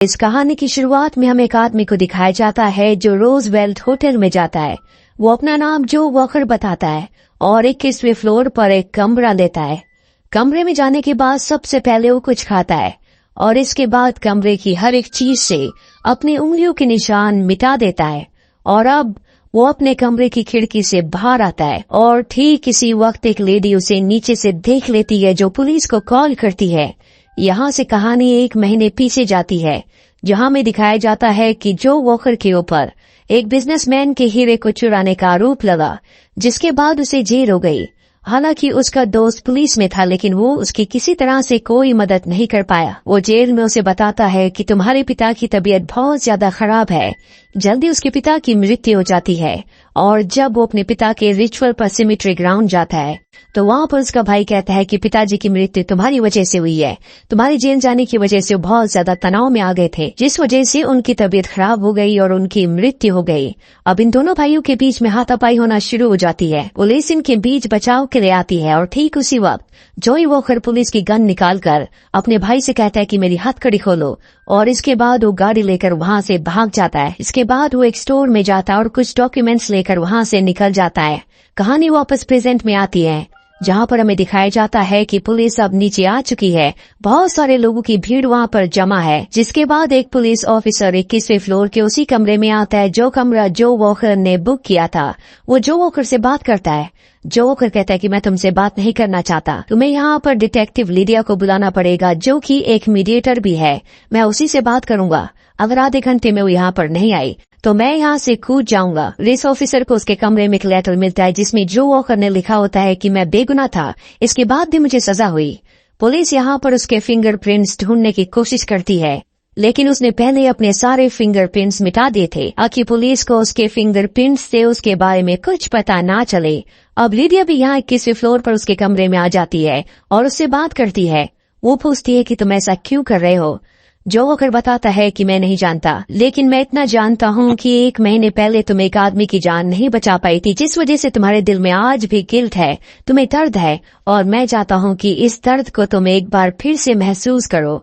इस कहानी की शुरुआत में हमें एक आदमी को दिखाया जाता है जो रोजवेल्ट होटल में जाता है। वो अपना नाम जो वॉकर बताता है और 21वें फ्लोर पर एक कमरा लेता है। कमरे में जाने के बाद सबसे पहले वो कुछ खाता है और इसके बाद कमरे की हर एक चीज से अपनी उंगलियों के निशान मिटा देता है। और अब वो अपने कमरे की खिड़की से बाहर आता है और ठीक इसी वक्त एक लेडी उसे नीचे से देख लेती है जो पुलिस को कॉल करती है। यहाँ से कहानी 1 महीने पीछे जाती है, जहाँ में दिखाया जाता है कि जो वॉकर के ऊपर एक बिजनेसमैन के हीरे को चुराने का आरोप लगा, जिसके बाद उसे जेल हो गई। हालांकि उसका दोस्त पुलिस में था, लेकिन वो उसकी किसी तरह से कोई मदद नहीं कर पाया। वो जेल में उसे बताता है कि तुम्हारे पिता की तबीयत बहुत ज्यादा खराब है। जल्दी उसके पिता की मृत्यु हो जाती है और जब वो अपने पिता के रिचुअल पर सिमेट्री ग्राउंड जाता है तो वहाँ पर उसका भाई कहता है कि पिताजी की मृत्यु तुम्हारी वजह से हुई है। तुम्हारे जेल जाने की वजह से वो बहुत ज्यादा तनाव में आ गए थे, जिस वजह से उनकी तबीयत खराब हो गई और उनकी मृत्यु हो गई। अब इन दोनों भाइयों के बीच में हाथापाई होना शुरू हो जाती है। पुलिस इनके बीच बचाव के लिए आती है और ठीक उसी वक्त जॉय वॉकर पुलिस की गन निकालकर अपने भाई से कहता है कि मेरी हथकड़ी खोलो, और इसके बाद वो गाड़ी लेकर वहाँ से भाग जाता है। इसके बाद वो एक स्टोर में जाता है और कुछ डॉक्यूमेंट्स लेकर वहाँ से निकल जाता है। कहानी वापस प्रेजेंट में आती है, जहाँ पर हमें दिखाया जाता है कि पुलिस अब नीचे आ चुकी है। बहुत सारे लोगों की भीड़ वहाँ पर जमा है, जिसके बाद एक पुलिस ऑफिसर 21वें फ्लोर के उसी कमरे में आता है जो कमरा जो वॉकर ने बुक किया था। वो जो वॉकर से बात करता है। जो वॉकर कहता है कि मैं तुमसे बात नहीं करना चाहता, तुम्हें यहाँ पर डिटेक्टिव लिडिया को बुलाना पड़ेगा, जो कि एक मीडिएटर भी है। मैं उसी से बात करूंगा। अगर आधे घंटे में वो यहाँ पर नहीं आई तो मैं यहाँ से कूद जाऊंगा। रेस ऑफिसर को उसके कमरे में एक लेटर मिलता है जिसमें जो वॉकर ने लिखा होता है कि मैं बेगुनाह था, इसके बाद भी मुझे सजा हुई। पुलिस यहाँ पर उसके फिंगरप्रिंट्स ढूंढने की कोशिश करती है, लेकिन उसने पहले अपने सारे फिंगरप्रिंट्स मिटा दिए थे ताकि पुलिस को उसके फिंगरप्रिंट्स से उसके बारे में कुछ पता ना चले। अब लिडिया भी यहाँ 21वें फ्लोर पर उसके कमरे में आ जाती है और उससे बात करती है। वो पूछती है कि तुम ऐसा क्यों कर रहे हो। जो वॉकर बताता है कि मैं नहीं जानता, लेकिन मैं इतना जानता हूँ कि 1 महीने पहले तुम एक आदमी की जान नहीं बचा पाई थी, जिस वजह से तुम्हारे दिल में आज भी गिल्ट है, तुम्हें दर्द है, और मैं चाहता हूँ कि इस दर्द को तुम एक बार फिर से महसूस करो।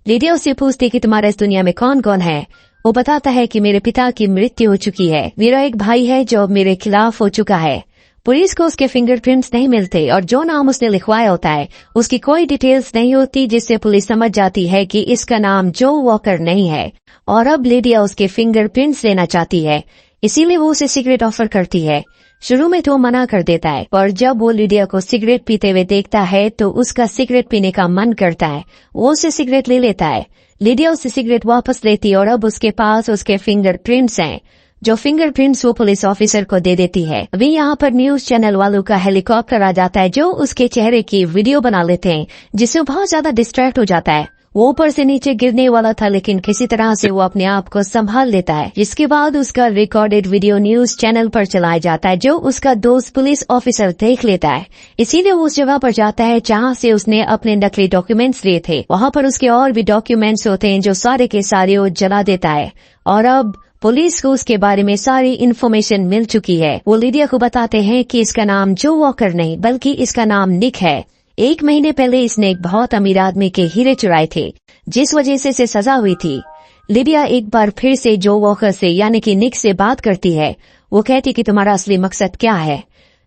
लिडिया उससे पूछती कि तुम्हारा इस दुनिया में कौन कौन है। वो बताता है कि मेरे पिता की मृत्यु हो चुकी है, मेरा एक भाई है जो मेरे खिलाफ हो चुका है। पुलिस को उसके फिंगरप्रिंट्स नहीं मिलते और जो नाम उसने लिखवाया होता है उसकी कोई डिटेल्स नहीं होती, जिससे पुलिस समझ जाती है कि इसका नाम जो वॉकर नहीं है। और अब लिडिया उसके फिंगरप्रिंट्स लेना चाहती है, इसीलिए वो उसे सिगरेट ऑफर करती है। शुरू में तो मना कर देता है, पर जब वो लिडिया को सिगरेट पीते हुए देखता है तो उसका सिगरेट पीने का मन करता है। वो उसे सिगरेट ले लेता है। लिडिया उसे सिगरेट वापस लेती है और अब उसके पास उसके फिंगरप्रिंट्स हैं, जो फिंगरप्रिंट्स वो पुलिस ऑफिसर को दे देती है। अभी यहाँ पर न्यूज चैनल वालों का हेलीकॉप्टर आ जाता है जो उसके चेहरे की वीडियो बना लेते हैं, जिससे वो बहुत ज्यादा डिस्ट्रैक्ट हो जाता है। वो ऊपर से नीचे गिरने वाला था, लेकिन किसी तरह से वो अपने आप को संभाल लेता है। जिसके बाद उसका रिकॉर्डेड वीडियो न्यूज चैनल पर चलाया जाता है, जो उसका दोस्त पुलिस ऑफिसर देख लेता है। इसीलिए वो उस जगह पर जाता है जहाँ से उसने अपने नकली डॉक्यूमेंट्स लिए थे। वहाँ पर उसके और भी डॉक्यूमेंट्स होते हैं जो सारे के सारे वो जला देता है। और अब पुलिस को उसके बारे में सारी इन्फॉर्मेशन मिल चुकी है। वो लिडिया को बताते हैं कि इसका नाम जो वॉकर नहीं बल्कि इसका नाम निक है। 1 महीने पहले इसने एक बहुत अमीर आदमी के हीरे चुराए थे, जिस वजह से इसे सजा हुई थी। लिडिया एक बार फिर से जो वॉकर से यानी कि निक से बात करती है। वो कहती कि तुम्हारा असली मकसद क्या है।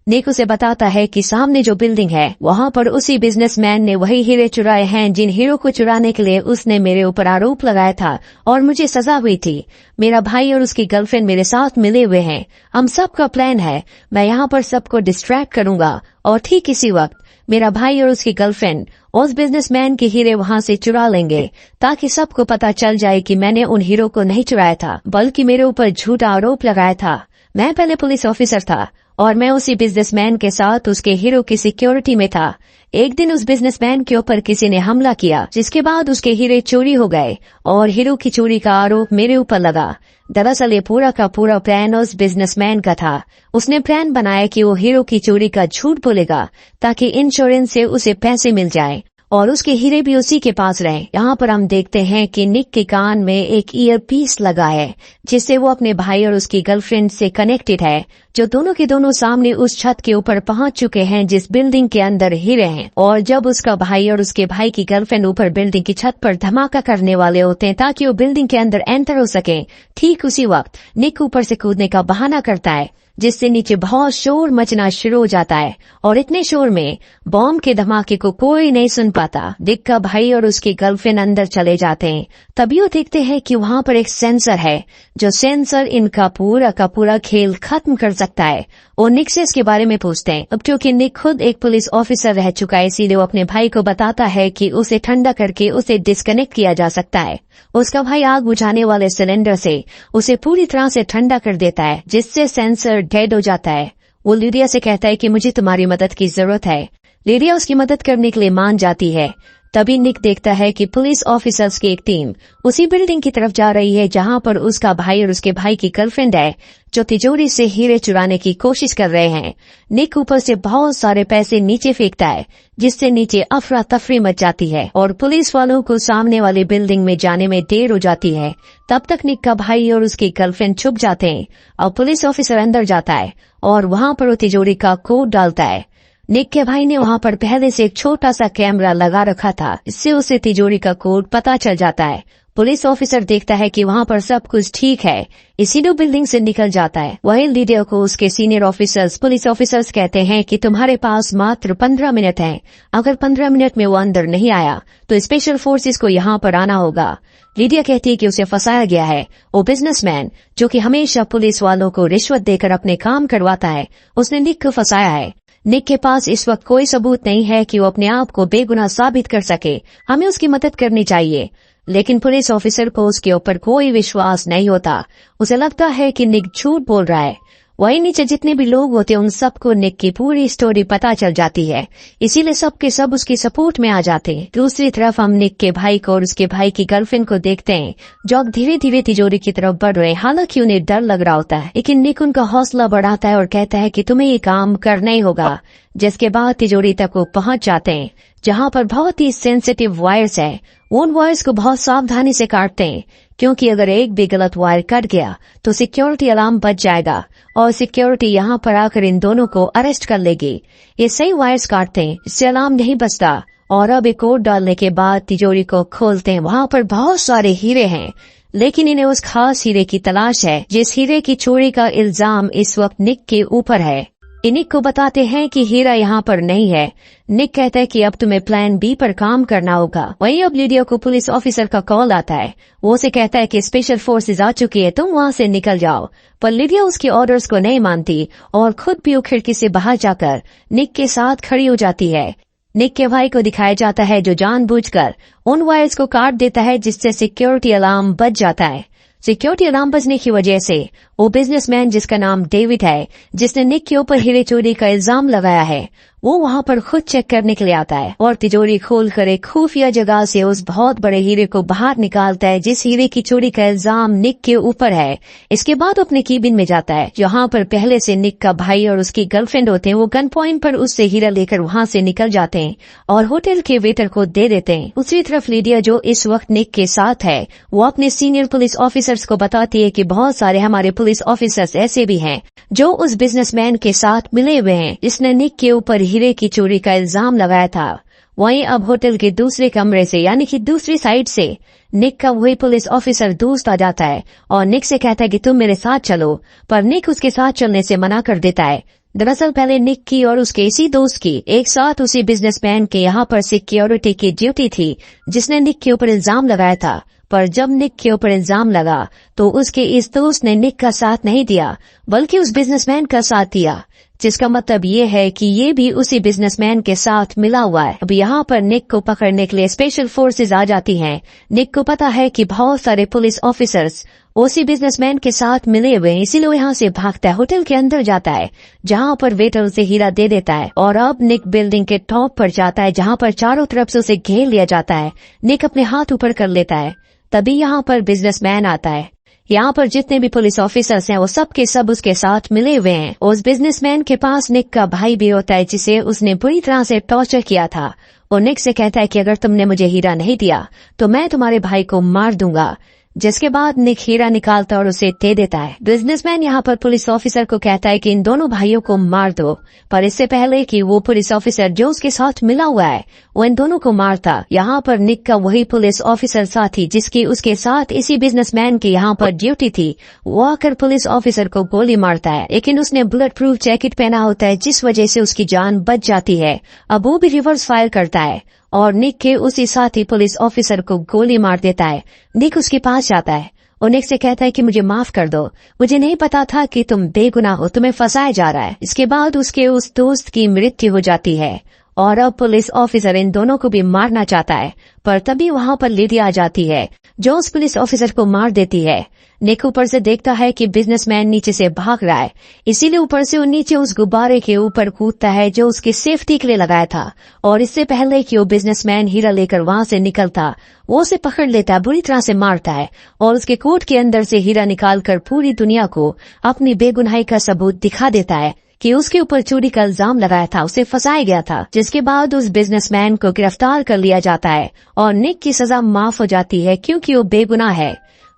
निक उसे बताता है कि सामने जो बिल्डिंग है वहाँ पर उसी बिजनेसमैन ने वही हीरे चुराए हैं जिन हीरो को चुराने के लिए उसने मेरे ऊपर आरोप लगाया था और मुझे सजा हुई थी। मेरा भाई और उसकी गर्लफ्रेंड मेरे साथ मिले हुए हैं। हम सबका प्लान है, मैं यहाँ पर सबको डिस्ट्रैक्ट करूंगा और ठीक इसी वक्त मेरा भाई और उसकी गर्लफ्रेंड उस बिजनेसमैन के हीरे वहाँ से चुरा लेंगे, ताकि सबको पता चल जाए कि मैंने उन हीरो को नहीं चुराया था बल्कि मेरे ऊपर झूठा आरोप लगाया था। मैं पहले पुलिस ऑफिसर था और मैं उसी बिजनेसमैन के साथ उसके हीरो की सिक्योरिटी में था। एक दिन उस बिजनेसमैन के ऊपर किसी ने हमला किया, जिसके बाद उसके हीरे चोरी हो गए और हीरो की चोरी का आरोप मेरे ऊपर लगा। दरअसल ये पूरा का पूरा प्लान उस बिजनेसमैन का था। उसने प्लान बनाया कि वो हीरो की चोरी का झूठ बोलेगा ताकि इंश्योरेंस से उसे पैसे मिल जाए और उसके हीरे भी उसी के पास रहे। यहाँ पर हम देखते हैं कि निक के कान में एक ईयर पीस लगा है जिससे वो अपने भाई और उसकी गर्लफ्रेंड से कनेक्टेड है, जो दोनों के दोनों सामने उस छत के ऊपर पहुंच चुके हैं जिस बिल्डिंग के अंदर हीरे हैं। और जब उसका भाई और उसके भाई की गर्लफ्रेंड ऊपर बिल्डिंग की छत पर धमाका करने वाले होते हैं ताकि वो बिल्डिंग के अंदर एंटर हो सके, ठीक उसी वक्त निक ऊपर से कूदने का बहाना करता है जिससे नीचे बहुत शोर मचना शुरू हो जाता है। और इतने शोर में बॉम्ब के धमाके को कोई नहीं सुन पाता। निक का भाई और उसकी गर्लफ्रेंड अंदर चले जाते हैं। तभी वो देखते हैं कि वहाँ पर एक सेंसर है, जो सेंसर इनका पूरा का पूरा खेल खत्म कर सकता है। और निक से इसके बारे में पूछते हैं। अब क्योंकि निक खुद एक पुलिस ऑफिसर रह चुका है, इसीलिए वो अपने भाई को बताता है कि उसे ठंडा करके उसे डिस्कनेक्ट किया जा सकता है। उसका भाई आग बुझाने वाले सिलेंडर से उसे पूरी तरह से ठंडा कर देता है, जिससे सेंसर डेड हो जाता है। वो लिडिया से कहता है कि मुझे तुम्हारी मदद की जरूरत है। लिडिया उसकी मदद करने के लिए मान जाती है। तभी निक देखता है कि पुलिस ऑफिसर्स की एक टीम उसी बिल्डिंग की तरफ जा रही है जहां पर उसका भाई और उसके भाई की गर्लफ्रेंड है, जो तिजोरी से हीरे चुराने की कोशिश कर रहे हैं। निक ऊपर से बहुत सारे पैसे नीचे फेंकता है, जिससे नीचे अफरा तफरी मच जाती है और पुलिस वालों को सामने वाली बिल्डिंग में जाने में देर हो जाती है। तब तक निक का भाई और उसकी गर्लफ्रेंड छुप जाते हैं और पुलिस ऑफिसर अंदर जाता है और वहां पर वो तिजोरी का कोड डालता है। निक के भाई ने वहां पर पहले से एक छोटा सा कैमरा लगा रखा था, इससे उसे तिजोरी का कोड पता चल जाता है। पुलिस ऑफिसर देखता है कि वहां पर सब कुछ ठीक है, इसीलिए बिल्डिंग से निकल जाता है। वहीं लीडर को उसके सीनियर ऑफिसर्स पुलिस ऑफिसर्स कहते हैं कि तुम्हारे पास मात्र 15 मिनट हैं। अगर 15 मिनट में वो अंदर नहीं आया तो स्पेशल फोर्सेस को यहाँ पर आना होगा। लीडिया कहती है कि उसे फंसाया गया है। वो बिजनेसमैन जो कि हमेशा पुलिस वालों को रिश्वत देकर अपने काम करवाता है, उसने निक को फंसाया है। निक के पास इस वक्त कोई सबूत नहीं है कि वो अपने आप को बेगुनाह साबित कर सके। हमें उसकी मदद करनी चाहिए। लेकिन पुलिस ऑफिसर को उसके ऊपर कोई विश्वास नहीं होता। उसे लगता है कि निक झूठ बोल रहा है। वहीं नीचे जितने भी लोग होते हैं उन सबको निक की पूरी स्टोरी पता चल जाती है, इसीलिए सब के सब उसकी सपोर्ट में आ जाते हैं। दूसरी तरफ हम निक के भाई को और उसके भाई की गर्लफ्रेंड को देखते हैं, जो धीरे धीरे तिजोरी की तरफ बढ़ रहे हैं। हालांकि उन्हें डर लग रहा होता है, लेकिन निक उनका हौसला बढ़ाता है और कहता है कि तुम्हें ये काम करना ही होगा। जिसके बाद तिजोरी तक वो पहुंच जाते हैं, जहां पर बहुत ही सेंसिटिव वायर्स है। उन वायर्स को बहुत सावधानी से काटते हैं, क्योंकि अगर एक भी गलत वायर कट गया तो सिक्योरिटी अलार्म बच जाएगा और सिक्योरिटी यहाँ पर आकर इन दोनों को अरेस्ट कर लेगी। ये सही वायर्स काटते हैं, इससे अलार्म नहीं बचता। और अब एक कोड डालने के बाद तिजोरी को खोलते हैं। वहाँ पर बहुत सारे हीरे हैं, लेकिन इन्हें उस खास हीरे की तलाश है जिस हीरे की चोरी का इल्जाम इस वक्त निक के ऊपर है। निक को बताते हैं कि हीरा यहाँ पर नहीं है। निक कहता है कि अब तुम्हें प्लान बी पर काम करना होगा। वहीं अब लिडिया को पुलिस ऑफिसर का कॉल आता है। वो उसे कहता है कि स्पेशल फोर्सेज आ चुकी है, तुम वहाँ से निकल जाओ। पर लिडिया उसके ऑर्डर्स को नहीं मानती और खुद भी वो खिड़की से बाहर जाकर निक के साथ खड़ी हो जाती है। निक के भाई को दिखाया जाता है जो जानबूझकर उन वायर्स को काट देता है, जिससे सिक्योरिटी अलार्म बच जाता है। सिक्योरिटी अलार्म बजने की वजह से वो बिजनेसमैन जिसका नाम डेविड है, जिसने निक के ऊपर हीरे चोरी का इल्जाम लगाया है, वो वहाँ पर खुद चेक करने के लिए आता है और तिजोरी खोलकर एक खुफिया जगह से उस बहुत बड़े हीरे को बाहर निकालता है जिस हीरे की चोरी का इल्जाम निक के ऊपर है। इसके बाद अपने केबिन में जाता है, जहाँ पर पहले से निक का भाई और उसकी गर्लफ्रेंड होते हैं। वो गन पॉइंट पर उससे हीरा लेकर वहाँ से निकल जाते हैं और होटल के वेटर को दे देते हैं। दूसरी तरफ लिडिया जो इस वक्त निक के साथ है, वो अपने सीनियर पुलिस ऑफिसर्स को बताती है कि बहुत सारे हमारे पुलिस ऑफिसर्स ऐसे भी हैं जो उस बिजनेसमैन के साथ मिले हुए हैं जिसने निक के ऊपर हीरे की चोरी का इल्जाम लगाया था। वहीं अब होटल के दूसरे कमरे से यानी कि दूसरी साइड से निक का वही पुलिस ऑफिसर दोस्त आ जाता है और निक से कहता है कि तुम मेरे साथ चलो, पर निक उसके साथ चलने से मना कर देता है। दरअसल पहले निक की और उसके इसी दोस्त की एक साथ उसी बिजनेसमैन के यहाँ पर सिक्योरिटी की ड्यूटी थी जिसने निक के ऊपर इल्जाम लगाया था। पर जब निक के ऊपर इल्जाम लगा तो उसके इस दोस्त ने निक का साथ नहीं दिया, बल्कि उस बिजनेसमैन का साथ दिया, जिसका मतलब ये है कि ये भी उसी बिजनेसमैन के साथ मिला हुआ है। अब यहाँ पर निक को पकड़ने के लिए स्पेशल फोर्सेज आ जाती हैं। निक को पता है कि बहुत सारे पुलिस ऑफिसर्स उसी बिजनेसमैन के साथ मिले हुए हैं, इसीलिए वो यहाँ से भागता है, होटल के अंदर जाता है, जहाँ पर वेटर उसे हीरा दे देता है। और अब निक बिल्डिंग के टॉप पर जाता है, जहाँ पर चारों तरफ से उसे घेर लिया जाता है। निक अपने हाथ ऊपर कर लेता है, तभी यहाँ पर बिजनेसमैन आता है। यहाँ पर जितने भी पुलिस ऑफिसर्स हैं वो सब के सब उसके साथ मिले हुए हैं। उस बिजनेसमैन के पास निक का भाई भी होता है जिसे उसने बुरी तरह से टॉर्चर किया था। और निक से कहता है कि अगर तुमने मुझे हीरा नहीं दिया तो मैं तुम्हारे भाई को मार दूंगा। जिसके बाद निक हीरा निकालता और उसे दे देता है। बिजनेसमैन यहाँ पर पुलिस ऑफिसर को कहता है कि इन दोनों भाइयों को मार दो, पर इससे पहले कि वो पुलिस ऑफिसर जो उसके साथ मिला हुआ है वो इन दोनों को मारता, यहाँ पर निक का वही पुलिस ऑफिसर साथी जिसकी उसके साथ इसी बिजनेसमैन की यहाँ पर ड्यूटी थी, वो आकर पुलिस ऑफिसर को गोली मारता है। लेकिन उसने बुलेट प्रूफ जैकेट पहना होता है जिस वजह से उसकी जान बच जाती है। अब वो भी रिवर्स फायर करता है और निक के उसी साथी पुलिस ऑफिसर को गोली मार देता है। निक उसके पास जाता है और निक से कहता है कि मुझे माफ कर दो, मुझे नहीं पता था कि तुम बेगुनाह हो, तुम्हें फंसाया जा रहा है। इसके बाद उसके उस दोस्त की मृत्यु हो जाती है और अब पुलिस ऑफिसर इन दोनों को भी मारना चाहता है, पर तभी वहाँ पर लिडिया आ जाती है जो उस पुलिस ऑफिसर को मार देती है। निक ऊपर से देखता है कि बिजनेसमैन नीचे से भाग रहा है, इसीलिए ऊपर से वो नीचे उस गुब्बारे के ऊपर कूदता है जो उसकी सेफ्टी के लिए लगाया था। और इससे पहले कि वो बिजनेसमैन हीरा लेकर वहाँ से निकलता, वो उसे पकड़ लेता, बुरी तरह से मारता है और उसके कोट के अंदर से हीरा निकालकर पूरी दुनिया को अपनी बेगुनाही का सबूत दिखा देता है कि उसके ऊपर चोरी का इल्जाम लगाया था, उसे फंसाया गया था। जिसके बाद उस बिजनेसमैन को गिरफ्तार कर लिया जाता है और निक की सजा माफ हो जाती है क्योंकि वो बेगुनाह है।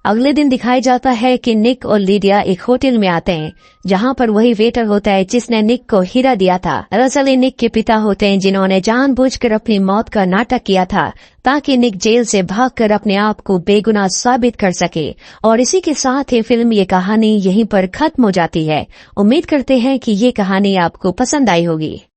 अगले दिन दिखाया जाता है कि निक और लिडिया एक होटल में आते हैं जहां पर वही वेटर होता है जिसने निक को हीरा दिया था। दरअसल निक के पिता होते हैं जिन्होंने जानबूझकर अपनी मौत का नाटक किया था ताकि निक जेल से भागकर अपने आप को बेगुनाह साबित कर सके। और इसी के साथ ही फिल्म ये कहानी यहीं पर खत्म हो जाती है। उम्मीद करते हैं कि ये कहानी आपको पसंद आई होगी।